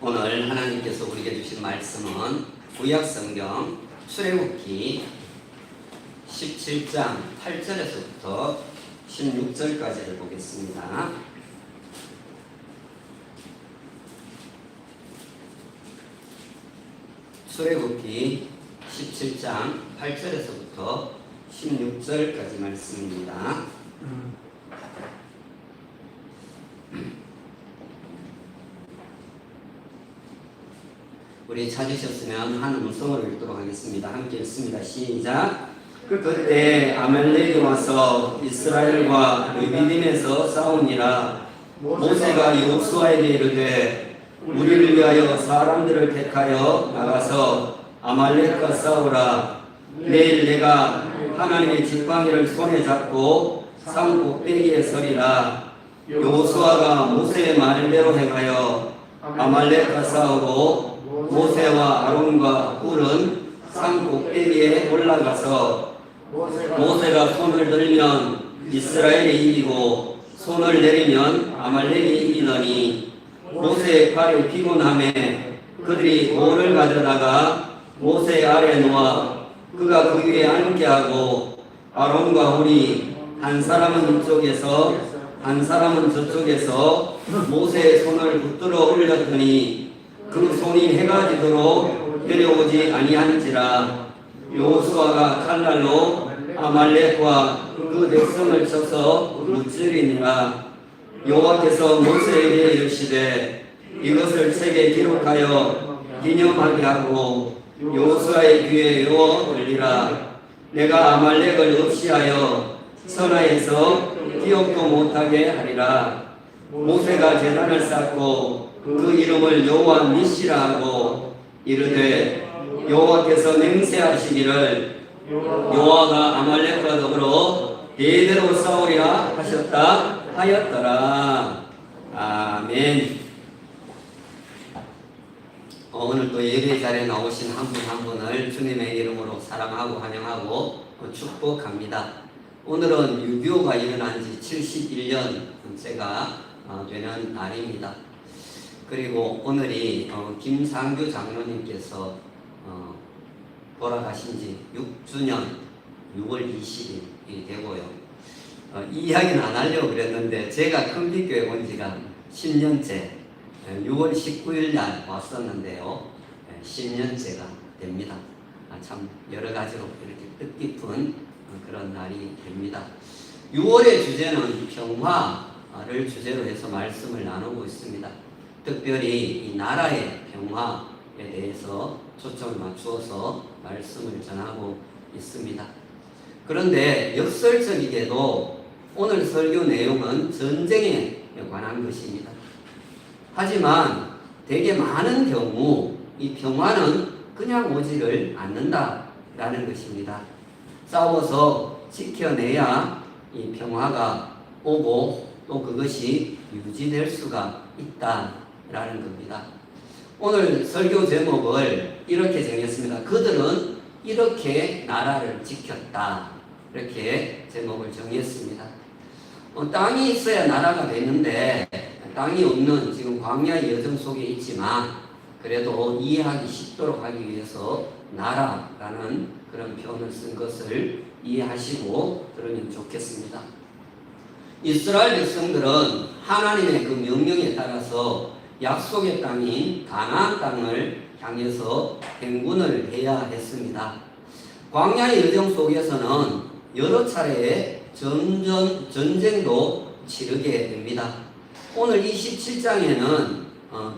오늘 하나님께서 우리에게 주신 말씀은 구약성경 출애굽기 17장 8절에서부터 16절까지를 보겠습니다. 출애굽기 17장 8절에서부터 16절까지 말씀입니다. 우리 찾으셨으면 한 음성으로 읽도록 하겠습니다. 함께 읽습니다. 시작. 그때 아말렉이 와서 이스라엘과 르비딤에서 싸우니라. 모세가 여호수아에게 이르되 우리를 위하여 사람들을 택하여 나가서 아말렉과 싸우라. 내일 내가 하나님의 지팡이를 손에 잡고 산 꼭대기에 서리라. 여호수아가 모세의 말대로 행하여 아말렉과 싸우고 모세와 아론과 훌은 산 꼭대기에 올라가서 모세가 손을 들면 이스라엘이 이기고 손을 내리면 아말렉이 이기더니 모세의 팔이 피곤함에 그들이 돌을 가져다가 모세 아래 놓아 그가 그 위에 앉게 하고 아론과 훌이 한 사람은 이쪽에서 한 사람은 저쪽에서 모세의 손을 붙들어 올렸더니 그 손이 해가 지도록 내려오지 아니한지라. 여호수아가 칼날로 아말렉과 그 백성을 쳐서 무찌르니라. 여호와께서 모세에게 이르시되 이것을 책에 기록하여 기념하게 하고 여호수아의 귀에 외워 올리라. 내가 아말렉을 없이하여 선하에서 기억도 못하게 하리라. 모세가 제단을 쌓고 그 이름을 여호와 니시라 하고 이르되 여호와께서 맹세하시기를 여호와가 아말렉과 더불어 대대로 싸우리라 하셨다 하였더라. 아멘. 오늘 또 예배 자리에 나오신 한 분 한 분을 주님의 이름으로 사랑하고 환영하고 축복합니다. 오늘은 6.25가 일어난 지 71년째가 되는 날입니다. 그리고 오늘이 김상규 장로님께서 돌아가신 지 6주년 6월 20일이 되고요. 이 이야기는 안 하려고 그랬는데 제가 큰빛교회 온 지가 10년째 6월 19일 날 왔었는데요. 10년째가 됩니다. 참 여러 가지로 이렇게 뜻깊은 그런 날이 됩니다. 6월의 주제는 평화를 주제로 해서 말씀을 나누고 있습니다. 특별히 이 나라의 평화에 대해서 초점을 맞추어서 말씀을 전하고 있습니다. 그런데 역설적이게도 오늘 설교 내용은 전쟁에 관한 것입니다. 하지만 되게 많은 경우 이 평화는 그냥 오지를 않는다라는 것입니다. 싸워서 지켜내야 이 평화가 오고 또 그것이 유지될 수가 있다라는 겁니다. 오늘 설교 제목을 이렇게 정했습니다. 그들은 이렇게 나라를 지켰다. 이렇게 제목을 정했습니다. 땅이 있어야 나라가 되는데 땅이 없는 지금 광야의 여정 속에 있지만 그래도 이해하기 쉽도록 하기 위해서 나라라는 그런 표현을 쓴 것을 이해하시고 들으면 좋겠습니다. 이스라엘 백성들은 하나님의 그 명령에 따라서 약속의 땅인 가나안 땅을 향해서 행군을 해야 했습니다. 광야의 여정 속에서는 여러 차례의 전쟁도 치르게 됩니다. 오늘 27장에는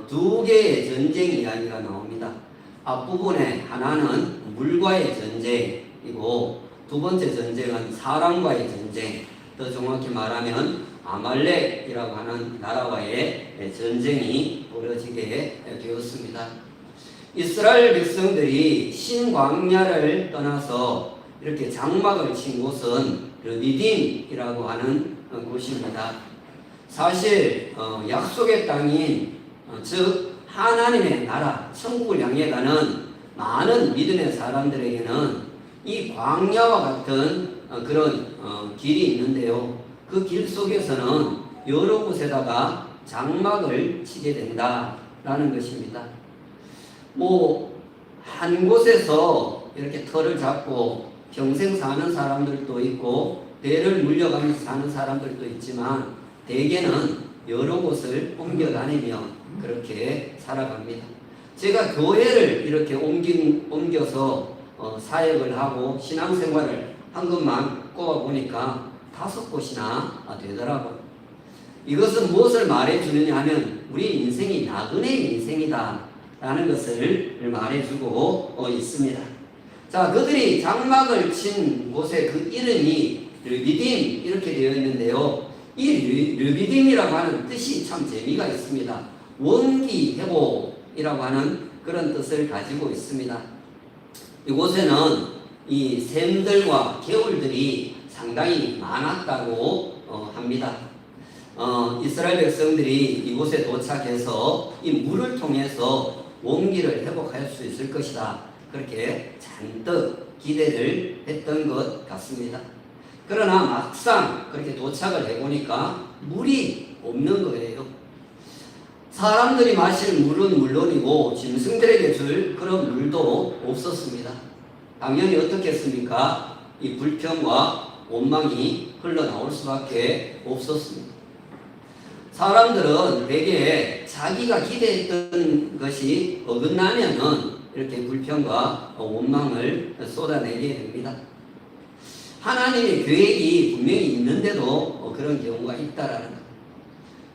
두 개의 전쟁 이야기가 나옵니다. 앞부분에 하나는 물과의 전쟁이고 두 번째 전쟁은 사람과의 전쟁, 더 정확히 말하면 아말렉이라고 하는 나라와의 전쟁이 벌어지게 되었습니다. 이스라엘 백성들이 신광야를 떠나서 이렇게 장막을 친 곳은 르비딤이라고 하는 곳입니다. 사실 약속의 땅인 즉 하나님의 나라 천국을 향해 가는 많은 믿음의 사람들에게는 이 광야와 같은 그런 길이 있는데요. 그 길 속에서는 여러 곳에다가 장막을 치게 된다 라는 것입니다. 한 곳에서 이렇게 터를 잡고 평생 사는 사람들도 있고 대를 물려가면서 사는 사람들도 있지만 대개는 여러 곳을 옮겨 다니며 그렇게 살아갑니다. 제가 교회를 이렇게 옮겨서 사역을 하고 신앙생활을 한 것만 꼽아보니까 5곳이나 되더라고요. 이것은 무엇을 말해주느냐 하면 우리 인생이 나그네의 인생이다 라는 것을 말해주고 있습니다. 자, 그들이 장막을 친 곳의 그 이름이 르비딤 이렇게 되어 있는데요. 이 르비딤이라고 하는 뜻이 참 재미가 있습니다. 원기 회복이라고 하는 그런 뜻을 가지고 있습니다. 이곳에는 이 샘들과 개울들이 상당히 많았다고 합니다. 이스라엘 백성들이 이곳에 도착해서 이 물을 통해서 원기를 회복할 수 있을 것이다. 그렇게 잔뜩 기대를 했던 것 같습니다. 그러나 막상 그렇게 도착을 해보니까 물이 없는 거예요. 사람들이 마실 물은 물론이고 짐승들에게 줄 그런 물도 없었습니다. 당연히 어떻겠습니까? 이 불평과 원망이 흘러나올 수밖에 없었습니다. 사람들은 대개 자기가 기대했던 것이 어긋나면은 이렇게 불평과 원망을 쏟아내게 됩니다. 하나님의 계획이 분명히 있는데도 그런 경우가 있다라는 것.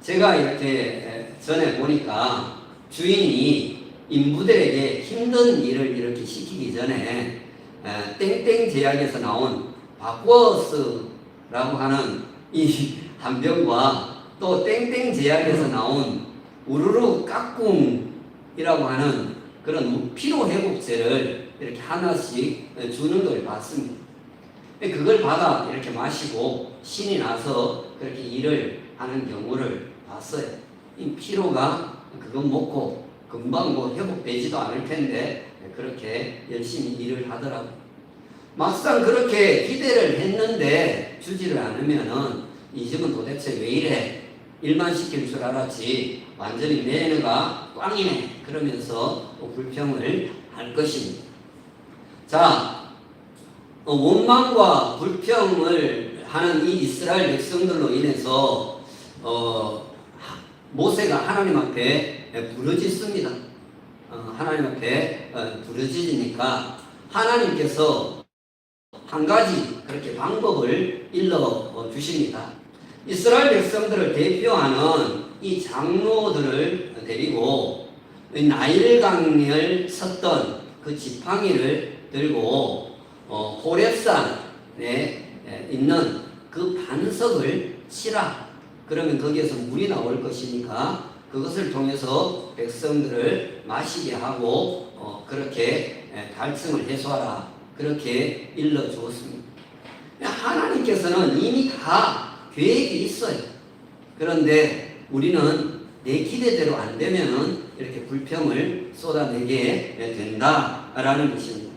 제가 이렇게 전에 보니까 주인이 인부들에게 힘든 일을 이렇게 시키기 전에 땡땡 제약에서 나온 바꿔스라고 하는 이 한 병과 또 땡땡 제약에서 나온 우르르 까꿍이라고 하는 그런 피로회복제를 이렇게 하나씩 주는 걸 봤습니다. 그걸 받아 이렇게 마시고 신이 나서 그렇게 일을 하는 경우를 봤어요. 이 피로가 그거 먹고 금방 회복되지도 않을 텐데 그렇게 열심히 일을 하더라고요. 막상 그렇게 기대를 했는데 주지를 않으면은 이 집은 도대체 왜 이래? 일만 시킬 줄 알았지 완전히 매너가 꽝이네 그러면서 불평을 할 것입니다. 자, 원망과 불평을 하는 이 이스라엘 백성들로 인해서 모세가 하나님 앞에 부르짖습니다. 하나님 앞에 부르짖으니까 하나님께서 한 가지 그렇게 방법을 일러 주십니다. 이스라엘 백성들을 대표하는 이 장로들을 데리고 나일강을 섰던 그 지팡이를 들고 호렙산에 있는 그 반석을 치라. 그러면 거기에서 물이 나올 것이니까 그것을 통해서 백성들을 마시게 하고 그렇게 갈증을 해소하라. 그렇게 일러주었습니다. 하나님께서는 이미 다 계획이 있어요. 그런데 우리는 내 기대대로 안 되면은 이렇게 불평을 쏟아내게 된다라는 것입니다.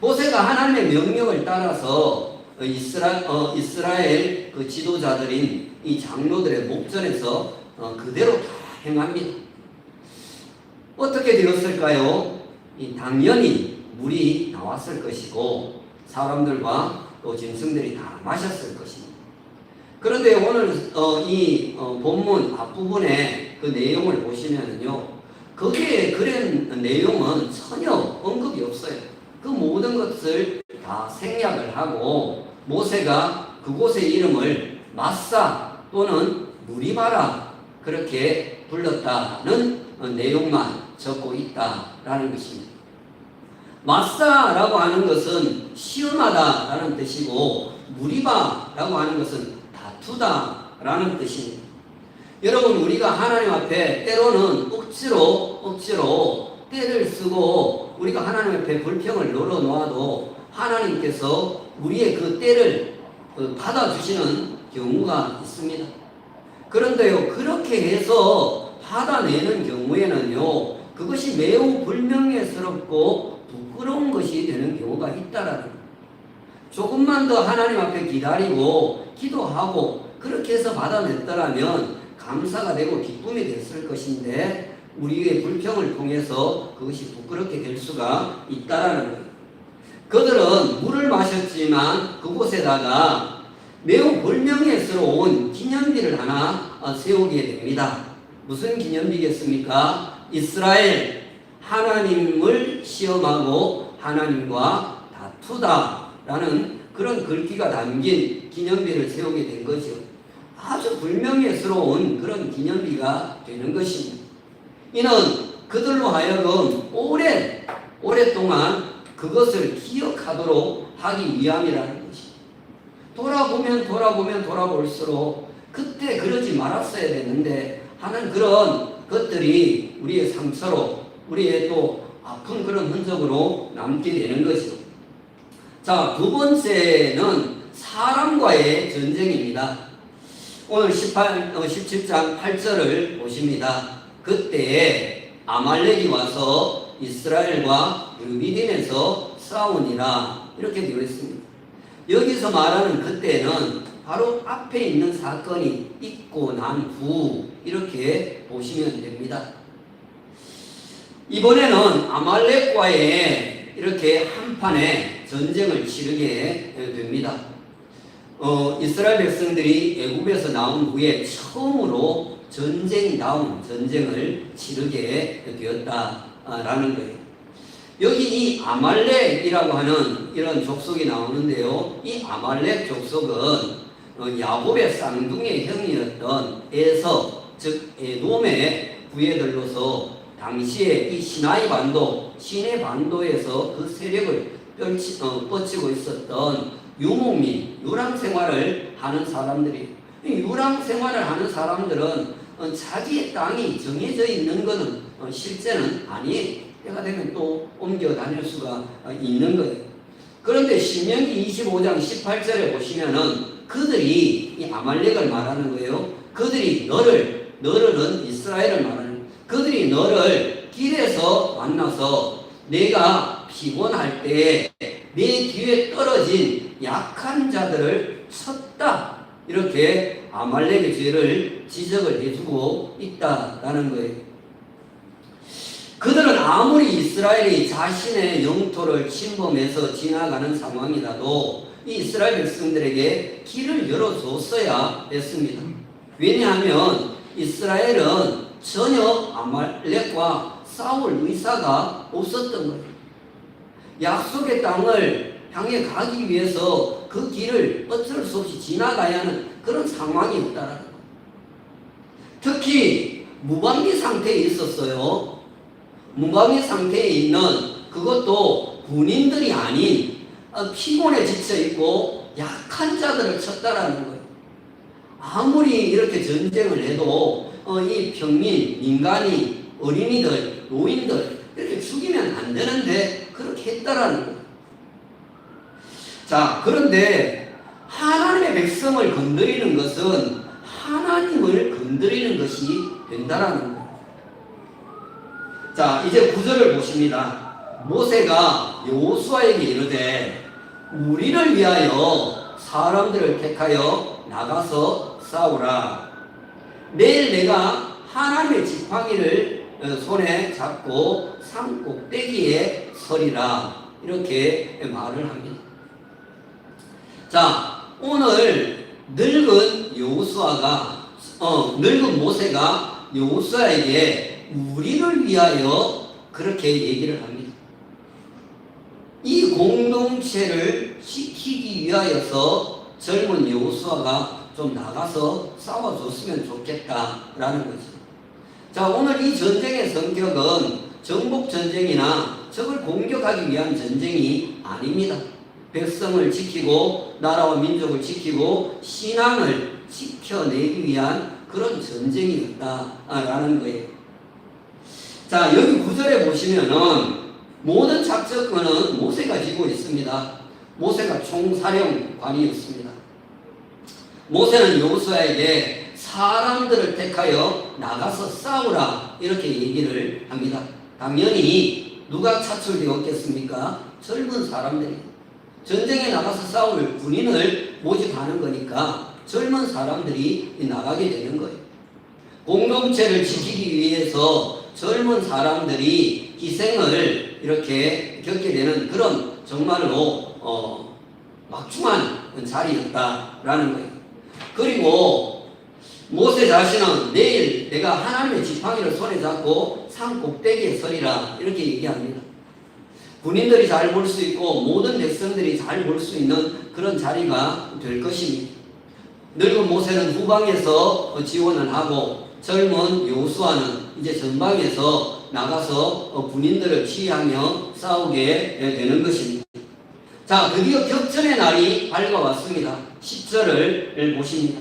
모세가 하나님의 명령을 따라서 이스라엘 그 지도자들인 이 장로들의 목전에서 그대로 다 행합니다. 어떻게 되었을까요? 당연히 물이 나왔을 것이고 사람들과 또 짐승들이 다 마셨을 것입니다. 그런데 오늘 이 본문 앞부분에 그 내용을 보시면요, 거기에 그런 내용은 전혀 언급이 없어요. 그 모든 것을 다 생략을 하고 모세가 그곳의 이름을 마사 또는 무리바라 그렇게 불렀다는 내용만 적고 있다라는 것입니다. 마사라고 하는 것은 시험하다라는 뜻이고 무리바라고 하는 것은 다투다라는 뜻입니다. 여러분, 우리가 하나님 앞에 때로는 억지로 때를 쓰고 우리가 하나님 앞에 불평을 널어놓아도 하나님께서 우리의 그 때를 받아주시는 경우가 있습니다. 그런데요, 그렇게 해서 받아내는 경우에는요, 그것이 매우 불명예스럽고 부끄러운 것이 되는 경우가 있다라는 거예요. 조금만 더 하나님 앞에 기다리고 기도하고 그렇게 해서 받아냈더라면 감사가 되고 기쁨이 됐을 것인데 우리의 불평을 통해서 그것이 부끄럽게 될 수가 있다라는 거예요. 그들은 물을 마셨지만 그곳에다가 매우 불명예스러운 기념비를 하나 세우게 됩니다. 무슨 기념비겠습니까? 이스라엘 하나님을 시험하고 하나님과 다투다라는 그런 글귀가 담긴 기념비를 세우게 된 거죠. 아주 불명예스러운 그런 기념비가 되는 것입니다. 이는 그들로 하여금 오랫동안 그것을 기억하도록 하기 위함이라는 것입니다. 돌아볼수록 그때 그러지 말았어야 되는데 하는 그런 것들이 우리의 상처로, 우리의 또 아픈 그런 흔적으로 남게 되는 거죠. 자, 두 번째는 사람과의 전쟁입니다. 오늘 17장 8절을 보십니다. 그때에 아말렉이 와서 이스라엘과 르비딤에서 싸우니라 이렇게 되어 있습니다. 여기서 말하는 그때는 바로 앞에 있는 사건이 있고 난 후 이렇게 보시면 됩니다. 이번에는 아말렉과의 이렇게 한판의 전쟁을 치르게 됩니다. 이스라엘 백성들이 애굽에서 나온 후에 처음으로 전쟁다운 전쟁을 치르게 되었다라는 거예요. 여기 이 아말렉이라고 하는 이런 족속이 나오는데요. 이 아말렉 족속은 야곱의 쌍둥이 형이었던 에서, 즉 에돔의 부하들로서 당시에 이 시나이 반도에서 그 세력을 뻗치고 있었던 유목민, 유랑 생활을 하는 사람들이, 유랑 생활을 하는 사람들은 자기의 땅이 정해져 있는 것은 실제는 아니에요. 때가 되면 또 옮겨 다닐 수가 있는 거예요. 그런데 신명기 25장 18절에 보시면은 그들이 이 아말렉을 말하는 거예요. 그들이 너를은 이스라엘을 말하는 거예요. 그들이 너를 길에서 만나서 내가 피곤할 때 내 뒤에 떨어진 약한 자들을 쳤다. 이렇게 아말렉의 죄를 지적을 해주고 있다라는 거예요. 그들은 아무리 이스라엘이 자신의 영토를 침범해서 지나가는 상황이라도 이 이스라엘 백성들에게 길을 열어줬어야 했습니다. 왜냐하면 이스라엘은 전혀 아말렉과 싸울 의사가 없었던 거예요. 약속의 땅을 향해 가기 위해서 그 길을 어쩔 수 없이 지나가야 하는 그런 상황이 없다라는 거예요. 특히 무방비 상태에 있었어요. 무방비 상태에 있는 그것도 군인들이 아닌 피곤에 지쳐있고 약한 자들을 쳤다라는 거예요. 아무리 이렇게 전쟁을 해도 이 평민, 민간인, 어린이들, 노인들 이렇게 죽이면 안 되는데 그렇게 했다라는 거예요. 자, 그런데 하나님의 백성을 건드리는 것은 하나님을 건드리는 것이 된다라는 거예요. 자, 이제 9절을 보십니다. 모세가 여호수아에게 이르되 우리를 위하여 사람들을 택하여 나가서 싸우라. 내일 내가 하나님의 지팡이를 손에 잡고 산 꼭대기에 서리라. 이렇게 말을 합니다. 자, 오늘 늙은 모세가 여호수아에게 우리를 위하여 그렇게 얘기를 합니다. 이 공동체를 지키기 위하여서 젊은 여호수아가 좀 나가서 싸워줬으면 좋겠다라는 거죠. 자, 오늘 이 전쟁의 성격은 정복 전쟁이나 적을 공격하기 위한 전쟁이 아닙니다. 백성을 지키고 나라와 민족을 지키고 신앙을 지켜내기 위한 그런 전쟁이었다라는 거예요. 자, 여기 9절에 보시면은 모든 작전권은 모세가 지고 있습니다. 모세가 총사령관이었습니다. 모세는 여호수아에게 사람들을 택하여 나가서 싸우라 이렇게 얘기를 합니다. 당연히 누가 차출되었겠습니까? 젊은 사람들이 전쟁에 나가서 싸울 군인을 모집하는 거니까 젊은 사람들이 나가게 되는 거예요. 공동체를 지키기 위해서 젊은 사람들이 희생을 이렇게 겪게 되는 그런 정말로 막중한 자리였다라는 거예요. 그리고 모세 자신은 내일 내가 하나님의 지팡이를 손에 잡고 산 꼭대기에 서리라 이렇게 얘기합니다. 군인들이 잘 볼 수 있고 모든 백성들이 잘 볼 수 있는 그런 자리가 될 것입니다. 늙은 모세는 후방에서 지원을 하고 젊은 여호수아는 이제 전방에서 나가서 군인들을 치유하며 싸우게 되는 것입니다. 자, 드디어 격전의 날이 밝아왔습니다. 10절을 보십니다.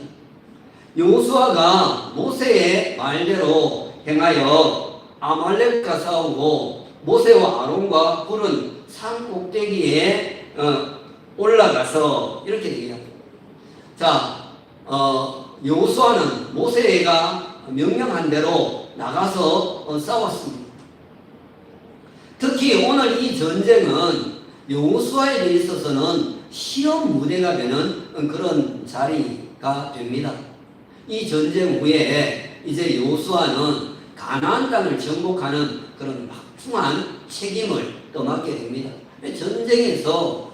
여호수아가 모세의 말대로 행하여 아말렉과 싸우고 모세와 아론과 훌은 산 꼭대기에 올라가서 이렇게 얘기합니다. 자, 여호수아는 모세가 명령한 대로 나가서 싸웠습니다. 특히 오늘 이 전쟁은 여호수아에 대해 있어서는 시험 무대가 되는 그런 자리가 됩니다. 이 전쟁 후에 이제 여호수아는 가나안 땅을 정복하는 그런 막중한 책임을 떠맡게 됩니다. 전쟁에서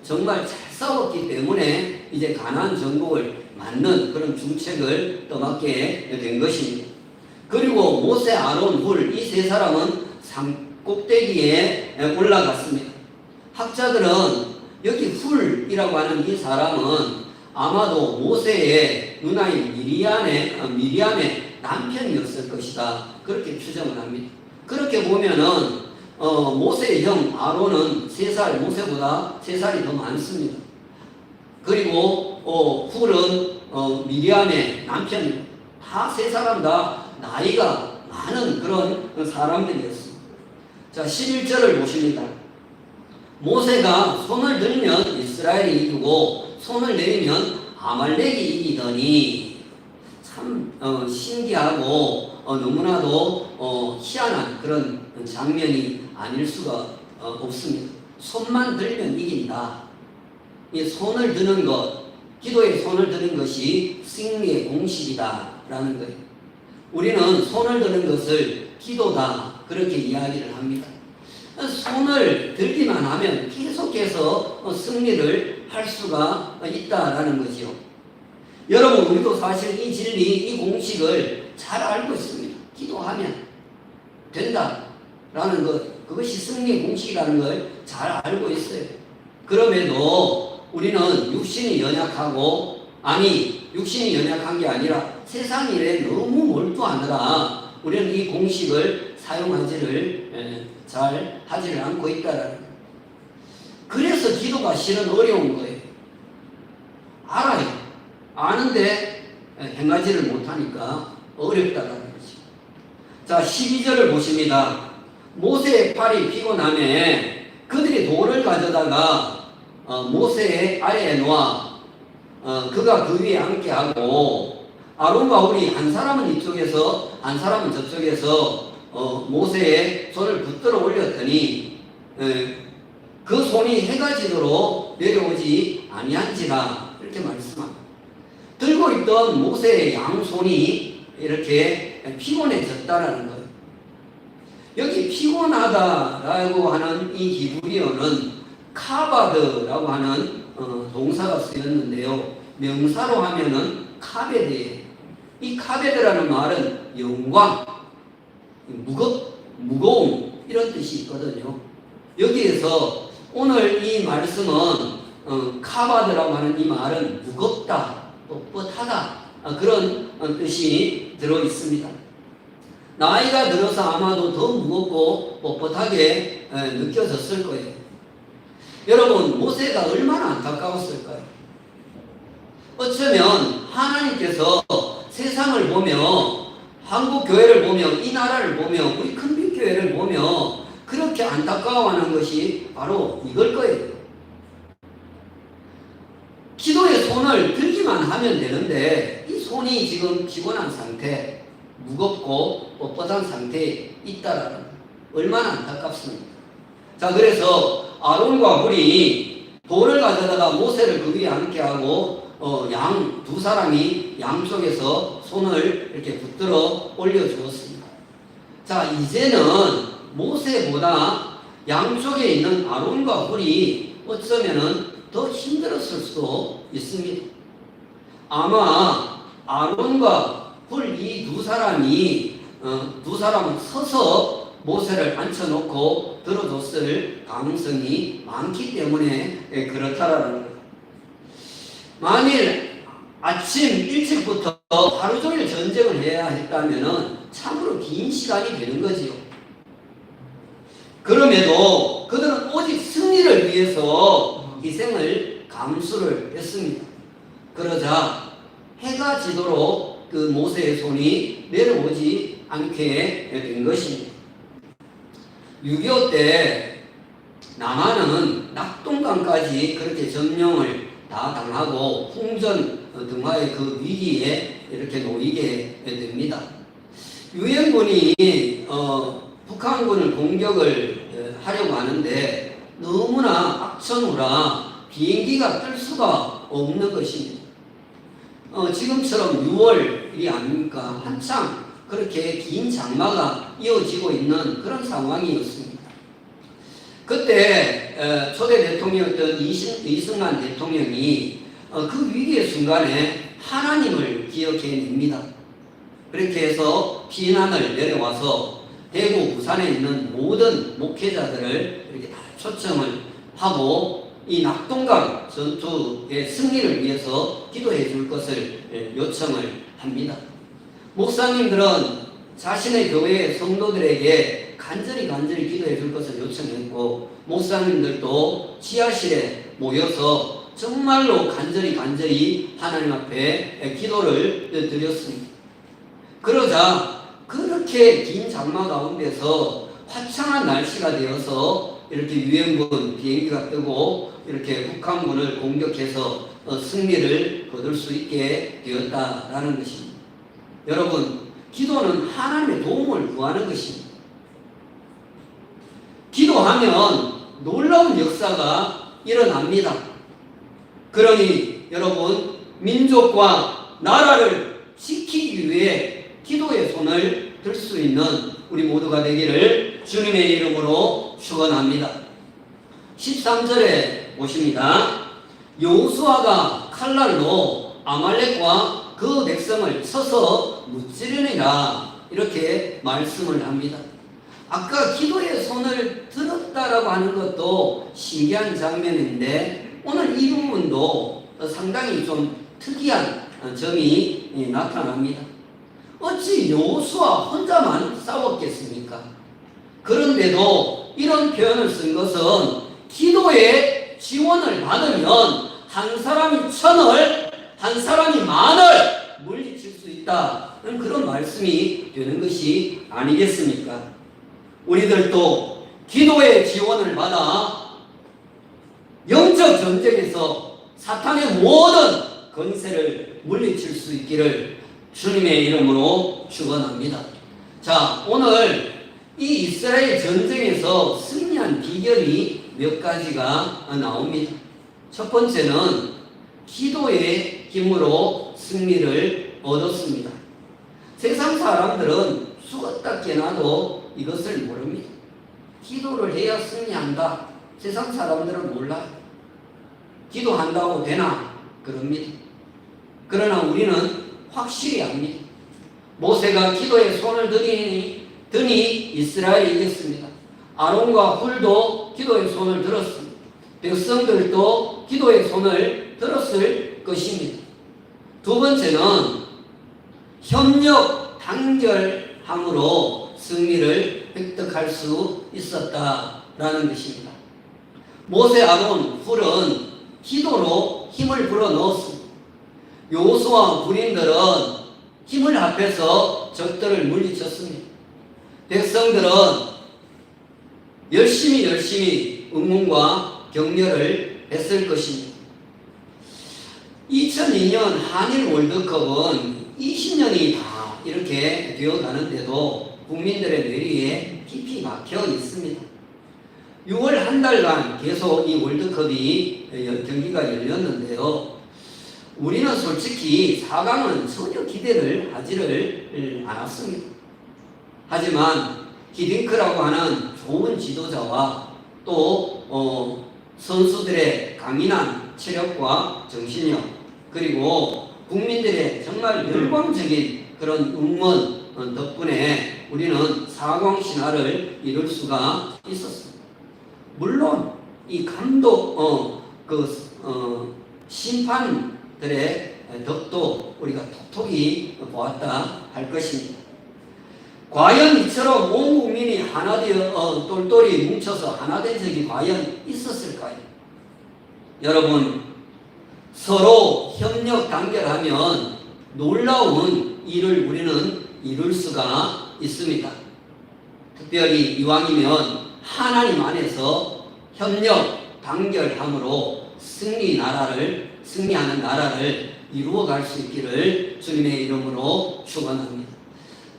정말 잘 싸웠기 때문에 이제 가나안 정복을 맡는 그런 중책을 떠맡게 된 것입니다. 그리고 모세, 아론, 훌 이 세 사람은 산 꼭대기에 올라갔습니다. 학자들은 여기 훌이라고 하는 이 사람은 아마도 모세의 누나인 미리암의 남편이었을 것이다. 그렇게 추정을 합니다. 그렇게 보면은 모세의 형 아론은 3살, 모세보다 3살이 더 많습니다. 그리고 훌은 미리암의 남편입니다. 다 3사람 다 나이가 많은 그런 사람들이었습니다. 자, 11절을 보십니다. 모세가 손을 들면 이스라엘이 이기고 손을 내리면 아말렉이 이기더니 참 신기하고 너무나도 희한한 그런 장면이 아닐 수가 없습니다. 손만 들면 이긴다. 이 손을 드는 것, 기도에 손을 드는 것이 승리의 공식이다라는 거예요. 우리는 손을 드는 것을 기도다 그렇게 이야기를 합니다. 손을 들기만 하면 계속해서 승리를 할 수가 있다라는 거죠. 여러분, 우리도 사실 이 진리, 이 공식을 잘 알고 있습니다. 기도하면 된다라는 것, 그것이 승리의 공식이라는 걸 잘 알고 있어요. 그럼에도 우리는 육신이 연약하고, 육신이 연약한 게 아니라 세상 일에 너무 몰두하느라 우리는 이 공식을 사용하지를 잘 하지를 않고 있다라는 거예요. 그래서 기도가 실은 어려운 거예요. 알아요. 아는데 행하지를 못하니까 어렵다라는 거죠. 자, 12절을 보십니다. 모세의 팔이 피곤하매 그들이 돌을 가져다가 모세의 아래에 놓아 그가 그 위에 앉게 하고 아론과 훌이 한 사람은 이쪽에서 한 사람은 저쪽에서 모세의 손을 붙들어 올렸더니 그 손이 해가 지도록 내려오지 아니한지라 이렇게 말씀합니다. 들고 있던 모세의 양손이 이렇게 피곤해졌다라는 거예요. 여기 피곤하다라고 하는 이 히브리어는 카바드라고 하는 동사가 쓰였는데요. 명사로 하면은 카베드예요. 이 카베드라는 말은 영광, 무거움 이런 뜻이 있거든요. 여기에서 오늘 이 말씀은 카바드라고 하는 이 말은 무겁다, 뻣뻣하다 그런 뜻이 들어 있습니다. 나이가 들어서 아마도 더 무겁고 뻣뻣하게 느껴졌을 거예요. 여러분, 모세가 얼마나 안타까웠을까요? 어쩌면 하나님께서 세상을 보며 한국 교회를 보며 이 나라를 보며 우리 큰빛교회를 보며 그렇게 안타까워하는 것이 바로 이걸 거예요. 기도의 손을 들기만 하면 되는데 이 손이 지금 피곤한 상태, 무겁고 뻣뻣한 상태에 있다라는 얼마나 안타깝습니까? 자, 그래서 아론과 훌이 돌을 가져다가 모세를 그 위에 앉게 하고 두 사람이 양쪽에서 손을 이렇게 붙들어 올려주었습니다. 자, 자, 이제는 모세보다 양쪽에 있는 아론과 훌이 어쩌면은 더 힘들었을 수도 있습니다. 아마 아론과 훌 이 두 사람이 두 사람은 서서 모세를 앉혀놓고 들어줬을 가능성이 많기 때문에 그렇다라는 거예요. 만일 아침 일찍부터 하루 종일 전쟁을 해야 했다면 참으로 긴 시간이 되는 거지요. 그럼에도 그들은 오직 승리를 위해서 희생을 감수를 했습니다. 그러자 해가 지도록 그 모세의 손이 내려오지 않게 된 것입니다. 6.25 때 남한은 낙동강까지 그렇게 점령을 다 당하고 홍전 등화의 그 위기에 이렇게 놓이게 됩니다. 유엔군이 북한군을 공격을 하려고 하는데 너무나 악천후라 비행기가 뜰 수가 없는 것입니다. 지금처럼 6월이 아닙니까? 한창 그렇게 긴 장마가 이어지고 있는 그런 상황이었습니다. 그때 초대 대통령이었던 이승만 대통령이 그 위기의 순간에 하나님을 기억해냅니다. 그렇게 해서 피난을 내려와서 대구, 부산에 있는 모든 목회자들을 이렇게 다 초청을 하고 이 낙동강 전투의 승리를 위해서 기도해 줄 것을 요청을 합니다. 목사님들은 자신의 교회의 성도들에게 간절히 기도해 줄 것을 요청했고, 목사님들도 지하실에 모여서 정말로 간절히 하나님 앞에 기도를 드렸습니다. 그러자 그렇게 긴 장마 가운데서 화창한 날씨가 되어서 이렇게 유엔군 비행기가 뜨고 이렇게 북한군을 공격해서 승리를 거둘 수 있게 되었다라는 것입니다. 여러분, 기도는 하나님의 도움을 구하는 것입니다. 기도하면 놀라운 역사가 일어납니다. 그러니 여러분, 민족과 나라를 지키기 위해 기도의 손을 들 수 있는 우리 모두가 되기를 주님의 이름으로 축원합니다. 13절에 보십니다. 여호수아가 칼날로 아말렉과 그 백성을 쳐서 무찌르니라, 이렇게 말씀을 합니다. 아까 기도의 손을 들었다라고 하는 것도 신기한 장면인데 오늘 이 부분도 상당히 좀 특이한 점이 나타납니다. 어찌 여호수아 혼자만 싸웠겠습니까? 그런데도 이런 표현을 쓴 것은 기도의 지원을 받으면 한 사람이 천을, 한 사람이 만을 물리칠 수 있다는 그런 말씀이 되는 것이 아니겠습니까? 우리들도 기도의 지원을 받아 영적 전쟁에서 사탄의 모든 권세를 물리칠 수 있기를 주님의 이름으로 축원합니다. 자, 오늘 이 이스라엘 전쟁에서 승리한 비결이 몇 가지가 나옵니다. 첫 번째는 기도의 힘으로 승리를 얻었습니다. 세상 사람들은 죽었다 깨나도 이것을 모릅니다. 기도를 해야 승리한다. 세상 사람들은 몰라요. 기도한다고 되나? 그럽니다. 그러나 우리는 확실히 압니다. 모세가 기도에 손을 드니 이스라엘이 이겼습니다. 아론과 훌도 기도에 손을 들었습니다. 백성들도 기도에 손을 들었을 것입니다. 두 번째는 협력 단결함으로 승리를 획득할 수 있었다라는 것입니다. 모세, 아론, 훌은 기도로 힘을 불어넣었습니다. 여호수아 군인들은 힘을 합해서 적들을 물리쳤습니다. 백성들은 열심히 응원과 격려를 했을 것입니다. 2002년 한일 월드컵은 20년이 다 이렇게 되어가는데도 국민들의 뇌리에 깊이 막혀 있습니다. 6월 한 달간 계속 이 월드컵이 경기가 열렸는데요. 우리는 솔직히 4강은 전혀 기대를 하지를 않았습니다. 하지만 히딩크라고 하는 좋은 지도자와 또 선수들의 강인한 체력과 정신력, 그리고 국민들의 정말 열광적인 그런 응원 덕분에 우리는 사광신화를 이룰 수가 있었습니다. 물론 이 감독 심판들의 덕도 우리가 톡톡히 보았다 할 것입니다. 과연 이처럼 온 국민이 하나 되어 똘똘이 뭉쳐서 하나 된 적이 과연 있었을까요? 여러분, 서로 협력 단결하면 놀라운 일을 우리는 이룰 수가 있습니다. 특별히 이왕이면 하나님 안에서 협력 단결함으로 승리하는 나라를 이루어갈 수 있기를 주님의 이름으로 축원합니다.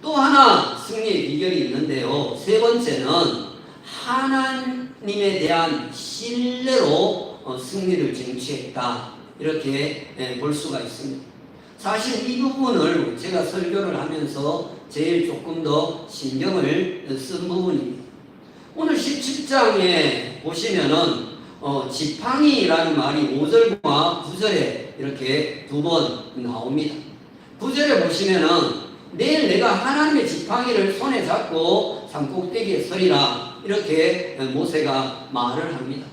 또 하나 승리의 비결이 있는데요. 세 번째는 하나님에 대한 신뢰로 승리를 쟁취했다. 이렇게 볼 수가 있습니다. 사실 이 부분을 제가 설교를 하면서 제일 조금 더 신경을 쓴 부분입니다. 오늘 17장에 보시면은 지팡이라는 말이 5절과 9절에 이렇게 두 번 나옵니다. 9절에 보시면은 내일 내가 하나님의 지팡이를 손에 잡고 산꼭대기에 서리라, 이렇게 모세가 말을 합니다.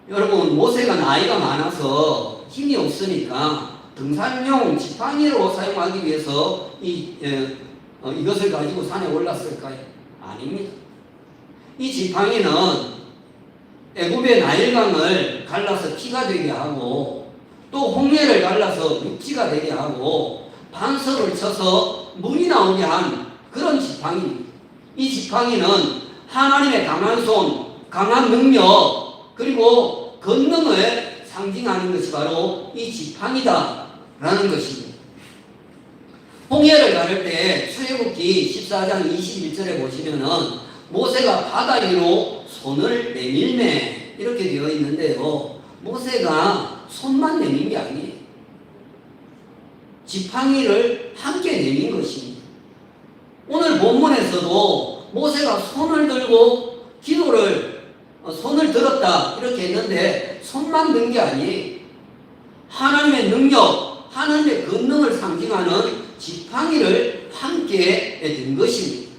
여러분, 모세가 나이가 많아서 힘이 없으니까 등산용 지팡이로 사용하기 위해서 이것을 가지고 산에 올랐을까요? 아닙니다. 이 지팡이는 애굽의 나일강을 갈라서 피가 되게 하고, 또 홍해를 갈라서 육지가 되게 하고, 반석을 쳐서 물이 나오게 한 그런 지팡이입니다. 이 지팡이는 하나님의 강한 손, 강한 능력, 그리고 권능을 상징하는 것이 바로 이 지팡이다라는 것입니다. 홍해를 가를 때 출애굽기 14장 21절에 보시면은 모세가 바다 위로 손을 내밀매, 이렇게 되어 있는데요. 모세가 손만 내민 게 아니에요. 지팡이를 함께 내민 것입니다. 오늘 본문에서도 모세가 손을 들고 손을 들었다 이렇게 했는데 손만 든 게 아니에요. 하나님의 능력, 하나님의 권능을 상징하는 지팡이를 함께 든 것입니다.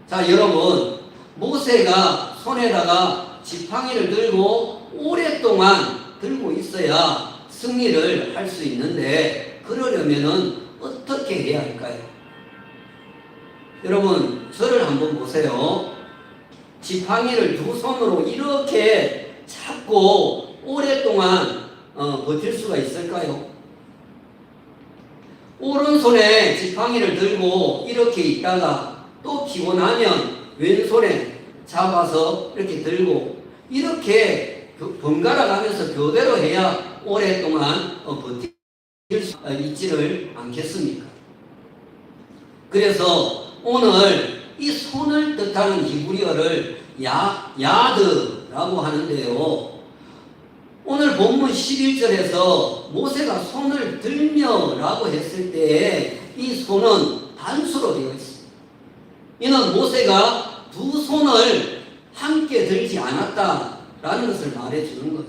자, 여러분, 모세가 손에다가 지팡이를 들고 오랫동안 들고 있어야 승리를 할 수 있는데, 그러려면은 어떻게 해야 할까요? 여러분, 저를 한번 보세요. 지팡이를 두 손으로 이렇게 잡고 오랫동안 버틸 수가 있을까요? 오른손에 지팡이를 들고 이렇게 있다가 또 피곤하면 왼손에 잡아서 이렇게 들고 이렇게 번갈아 가면서 교대로 해야 오랫동안 버틸 수 있지를 않겠습니까? 그래서 오늘 이 손을 뜻하는 히브리어를 야드라고 하는데요. 오늘 본문 11절에서 모세가 손을 들며라고 했을 때 이 손은 단수로 되어 있습니다. 이는 모세가 두 손을 함께 들지 않았다라는 것을 말해주는 거예요.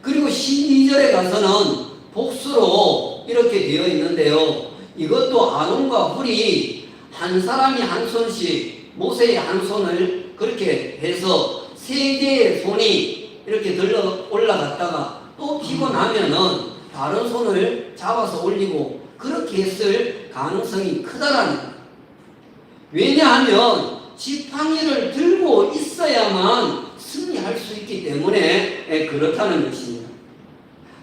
그리고 12절에 가서는 복수로 이렇게 되어 있는데요. 이것도 아론과 훌이 한 사람이 한 손씩 모세의 한 손을 그렇게 해서 세 개의 손이 이렇게 들러 올라갔다가 또 피곤하면은 다른 손을 잡아서 올리고 그렇게 했을 가능성이 크다라는 거예요. 왜냐하면 지팡이를 들고 있어야만 승리할 수 있기 때문에 그렇다는 것입니다.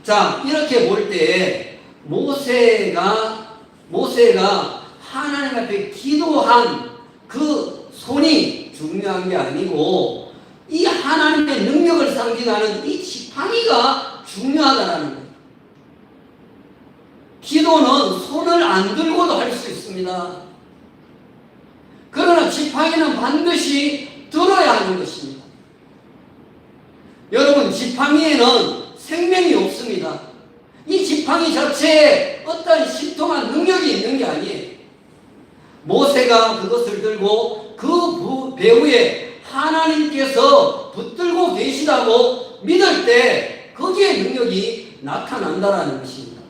자, 이렇게 볼 때 모세가 하나님 앞에 기도한 그 손이 중요한 게 아니고 이 하나님의 능력을 상징하는 이 지팡이가 중요하다는 거예요. 기도는 손을 안 들고도 할 수 있습니다. 그러나 지팡이는 반드시 들어야 하는 것입니다. 여러분, 지팡이에는 생명이 없습니다. 이 지팡이 자체에 어떤 신통한 능력이 있는 게 아니에요. 모세가 그것을 들고 그 배후에 하나님께서 붙들고 계시다고 믿을 때 거기에 능력이 나타난다라는 것입니다.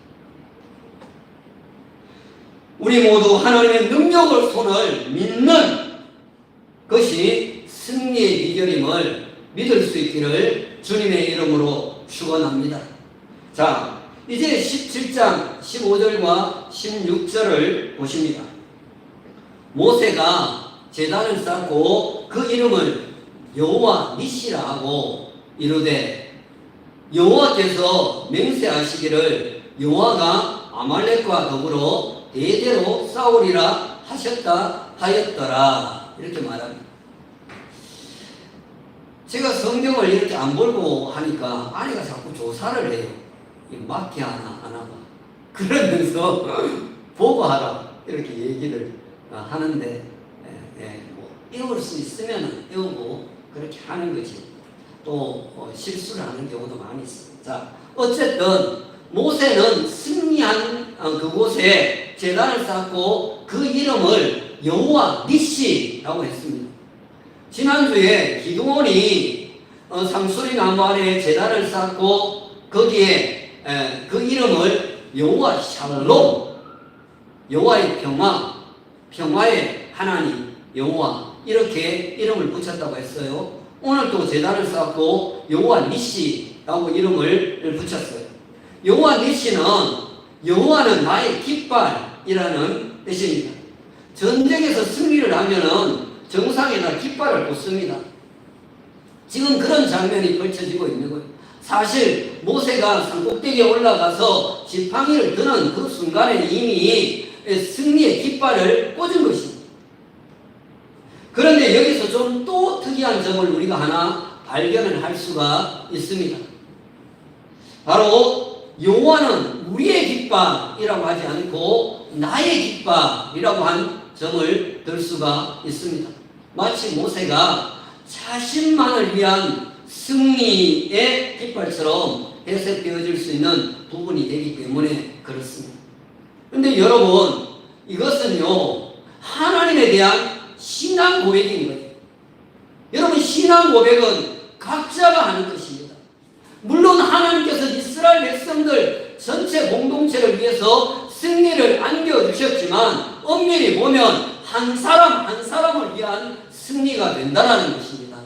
우리 모두 하나님의 능력을 손을 믿는 것이 승리의 비결임을 믿을 수 있기를 주님의 이름으로 축원합니다. 자, 이제 17장 15절과 16절을 보십니다. 모세가 제단을 쌓고 그 이름을 여호와 니시라 하고 이르되 여호와께서 맹세하시기를 여호와가 아말렉과 더불어 대대로 싸우리라 하셨다 하였더라. 이렇게 말합니다. 제가 성경을 이렇게 안 보고 하니까 아내가 자꾸 조사를 해요. 맞게 하나 안 하나. 그러면서 보고 하라 이렇게 얘기를 하는데 뭐 외울 수 있으면 외우고 그렇게 하는 거지. 또 실수를 하는 경우도 많이 있습니다. 자, 어쨌든 모세는 승리한 그곳에 제단을 쌓고 그 이름을 여호와 니시라고 했습니다. 지난주에 기드온이 상수리 나무 아래 제단을 쌓고 거기에 그 이름을 여호와 샬롬, 여호와의 평화, 평화의 하나님 여호와 이렇게 이름을 붙였다고 했어요. 오늘 또 제단을 쌓고 여호와 니시라고 이름을 붙였어요. 여호와 니시는 여호와는 나의 깃발이라는 뜻입니다. 전쟁에서 승리를 하면은 정상에다 깃발을 꽂습니다. 지금 그런 장면이 펼쳐지고 있는 거예요. 사실 모세가 산꼭대기에 올라가서 지팡이를 드는 그 순간에 이미 승리의 깃발을 꽂은 것입니다. 그런데 여기서 좀 또 특이한 점을 우리가 하나 발견을 할 수가 있습니다. 바로 여호와는 우리의 깃발이라고 하지 않고 나의 깃발이라고 한 점을 들 수가 있습니다. 마치 모세가 자신만을 위한 승리의 깃발처럼 해석되어질 수 있는 부분이 되기 때문에 그렇습니다. 그런데 여러분, 이것은요 하나님에 대한 신앙 고백인 거예요. 여러분, 신앙 고백은 각자가 하는 것입니다. 물론 하나님께서 이스라엘 백성들 전체 공동체를 위해서 승리를 안겨주셨지만 엄밀히 보면 한 사람 한 사람을 위한 승리가 된다는 것입니다.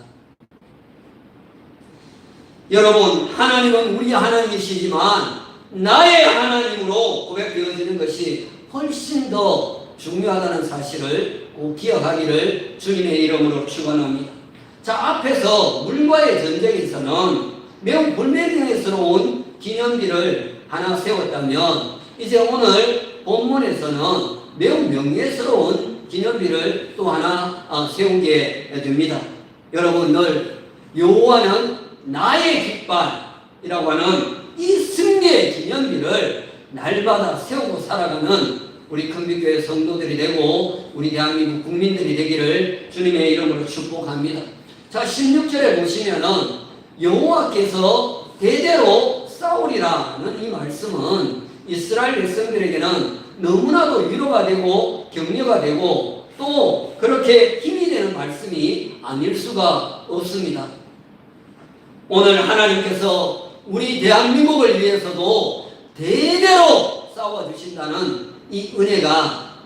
여러분, 하나님은 우리 하나님이시지만 나의 하나님으로 고백되어지는 것이 훨씬 더 중요하다는 사실을 꼭 기억하기를 주님의 이름으로 축원합니다. 자, 앞에서 물과의 전쟁에서는 매우 불명예스러운 기념비를 하나 세웠다면 이제 오늘 본문에서는 매우 명예스러운 기념비를 또 하나 세우게 됩니다. 여러분, 늘 여호와는 나의 깃발이라고 하는 이 승리의 기념비를 날마다 세우고 살아가는 우리 큰빛교회 성도들이 되고 우리 대한민국 국민들이 되기를 주님의 이름으로 축복합니다. 자, 16절에 보시면은 여호와께서 대대로 싸우리라는 이 말씀은 이스라엘 백성들에게는 너무나도 위로가 되고 격려가 되고 또 그렇게 힘이 되는 말씀이 아닐 수가 없습니다. 오늘 하나님께서 우리 대한민국을 위해서도 대대로 싸워주신다는 이 은혜가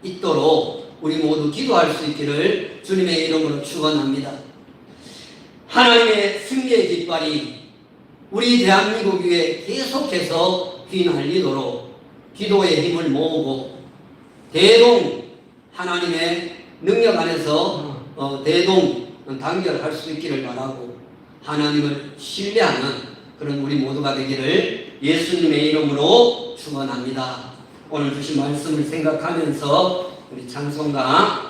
있도록 우리 모두 기도할 수 있기를 주님의 이름으로 축원합니다. 하나님의 승리의 깃발이 우리 대한민국 위에 계속해서 휘날리도록 기도의 힘을 모으고 대동 하나님의 능력 안에서 대동 단결할 수 있기를 바라고 하나님을 신뢰하는 그런 우리 모두가 되기를 예수님의 이름으로 축원합니다. 오늘 주신 말씀을 생각하면서 우리 찬송가